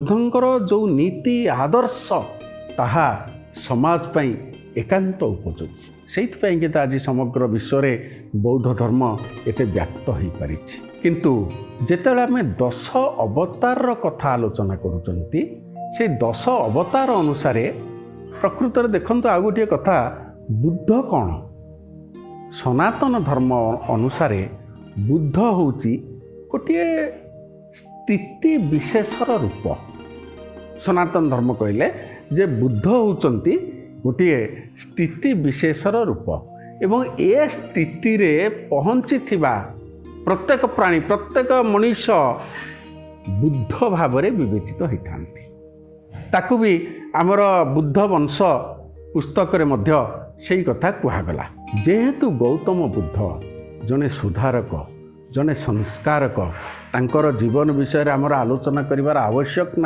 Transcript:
ବୁଦ୍ଧଙ୍କର ଯେଉଁ ନୀତି ଆଦର୍ଶ ତାହା ସମାଜ ପାଇଁ ଏକାନ୍ତ ଉପଯୋଗୀ। ସେଇଥିପାଇଁ ତ ଆଜି ସମଗ୍ର ବିଶ୍ୱରେ ବୌଦ୍ଧ ଧର୍ମ ଏତେ ବ୍ୟାପ୍ତ ହୋଇପାରିଛି। କିନ୍ତୁ ଯେତେବେଳେ ଆମେ 10 ଅବତାରର କଥା ଆଲୋଚନା କରୁଛନ୍ତି, ସେ 10 ଅବତାର ଅନୁସାରେ ପ୍ରକୃତରେ ଦେଖନ୍ତୁ ଆଉ ଗୋଟିଏ କଥା, ବୁଦ୍ଧ କ'ଣ? ସନାତନ ଧର୍ମ ଅନୁସାରେ ବୁଦ୍ଧ ହେଉଛି ଗୋଟିଏ ସ୍ଥିତି ବିଶେଷର ରୂପ। ସନାତନ ଧର୍ମ କହିଲେ ଯେ ବୁଦ୍ଧ ହେଉଛନ୍ତି ଗୋଟିଏ ସ୍ଥିତି ବିଶେଷର ରୂପ ଏବଂ ଏ ସ୍ଥିତିରେ ପହଞ୍ଚିଥିବା ପ୍ରତ୍ୟେକ ପ୍ରାଣୀ, ପ୍ରତ୍ୟେକ ମଣିଷ ବୁଦ୍ଧ ଭାବରେ ବିବେଚିତ ହୋଇଥାନ୍ତି। ତାକୁ ବି ଆମର ବୁଦ୍ଧ ବଂଶ ପୁସ୍ତକରେ ମଧ୍ୟ ସେଇ କଥା କୁହାଗଲା। ଯେହେତୁ ଗୌତମ ବୁଦ୍ଧ ଜଣେ ସୁଧାରକ, ଜଣେ ସଂସ୍କାରକ, ତାଙ୍କର ଜୀବନ ବିଷୟରେ ଆମର ଆଲୋଚନା କରିବାର ଆବଶ୍ୟକ ନାହିଁ।